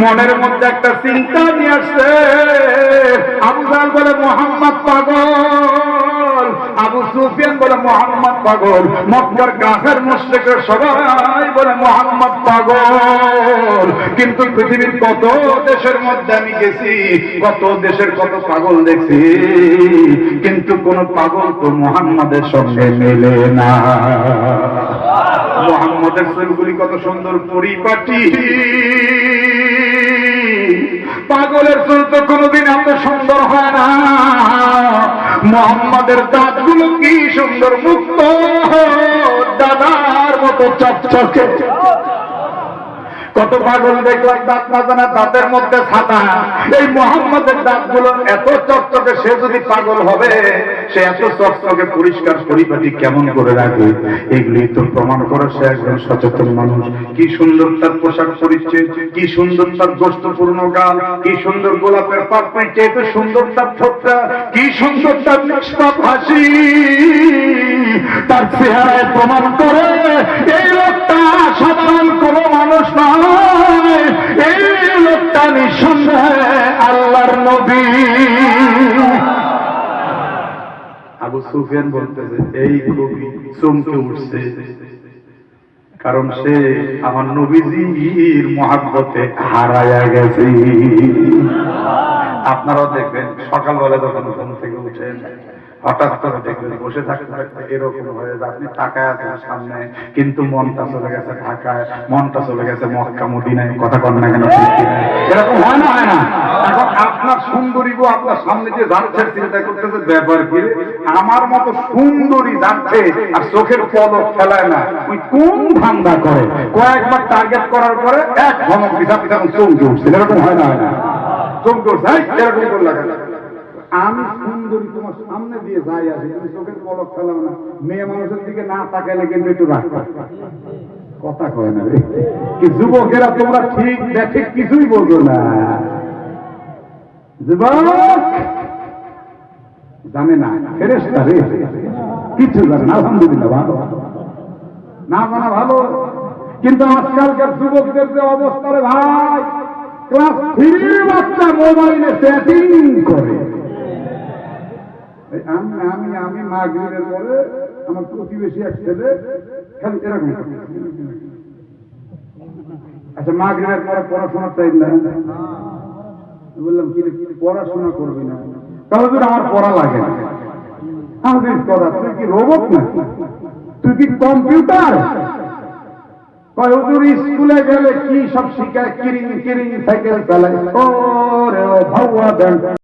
মনের মধ্যে একটা চিন্তা নিয়ে আসছে। আবু জাহেল বলে মুহাম্মদ পাগল, আবু সুফিয়ান বলে মুহাম্মদ পাগল, মক্কার কাফের মুশরিকরা সবাই বলে মুহাম্মদ পাগল। কিন্তু পৃথিবীর কত দেশের মধ্যে আমি গেছি, কত দেশের কত পাগল দেখছি, কিন্তু কোন পাগল তো মুহাম্মাদের সঙ্গে মেলে না। মুহাম্মাদের চুলগুলি কত সুন্দর পরিপাটি, পাগলের চুল তো কোনদিন এত সুন্দর হয় না। মুহাম্মাদের দাঁতগুলো কি সুন্দর, মুক্ত দাদার মতো চকচকে। কত পাগল দেখলাম দাঁত না জানা, দাঁতের মধ্যে ছাতা। এই মুহাম্মাদের দাঁতগুলো এত চকচকে, সে যদি পাগল হবে, সে এত চকচকে পরিষ্কার পরিপাটি কেমন করে রাখে? এগুলি তো প্রমাণ করে সে একজন সচেতন মানুষ। কি সুন্দর তার পোশাক পরিচ্ছদ, কি সুন্দর তার গোষ্ঠপূর্ণ গাল, কি সুন্দর গোলাপের পাপড়ি, এত সুন্দর তার ঠোঁটটা, কি সুন্দর তার নিষ্পাপ হাসি। তার চেহারায় প্রমাণ করে এই লোকটা সাধারণ কোনো মানুষ নয়, এই লোকটা নিঃসন্দেহে আল্লাহর নবী। আবু সুফিয়ান বলতেছে এই কবি চমকে উঠছে, কারণ সে আমার নবীজির মহব্বতে হারায়া গেছে। আপনারাও দেখবেন সকালবেলা যখন ঘুম থেকে উঠেন, হঠাৎ করে দেখবেন বসে থাকতে থাকতে এরকম হয়ে যায়, আপনি তাকায় আছেন সামনে, কিন্তু মনটা চলে গেছে ঢাকায়, মনটা চলে গেছে মক্কা মদিনায়। কথা কন না কেন? এরকম হয় না? হয় না? এখন আপনার সুন্দরী গো আপনার সামনে যে যাচ্ছে, চিন্তা করতেছে ব্যাপার কি, আমার মতো সুন্দরী যাচ্ছে আর চোখের পলক ফেলায় না, ওই কোন ধান্দা করে? কয়েকবার টার্গেট করার পরে এক ধমক পিছা পিছা চমকে উঠছে। এরকম হয় না? হয় না? চমকে উঠছে, এরকম করে লাগে। আমি সুন্দরী তোমার সামনে দিয়ে যাই আসি, তুমি চোখের পলক ফেলাও না, মেয়ে মানুষের দিকে না তাকাইলে কিন্তু একটু রাখ। কথা কয় না রে কি যুবকেরা, তোমরা ঠিক ঠিক কিছুই বলছো না। যুবক জানে না, ফেরেশতা রে, কিছু জানে না। আলহামদুলিল্লাহ ভালো, না জানা ভালো। কিন্তু আজকালকার যুবকদের যে অবস্থা রে ভাই, ক্লাস 3 বাচ্চা মোবাইলে চ্যাটিং করে। আমি মাগরিবের পরে আমার প্রতিবেশী এক ছেলে খালি এরকম, আচ্ছা মাগরিবের পরে পড়াশোনার টাইম না, বললাম কি পড়াশোনা করবি না? তাহলে তো আমার পড়া লাগে না। আমাদের পড়া, তুই কি রোবট না? তুই কি কম্পিউটার? স্কুলে গেলে কি সব শিখায়, কিরিং কিরিং সাইকেল চালায়। ও রে ভাউয়া দেন।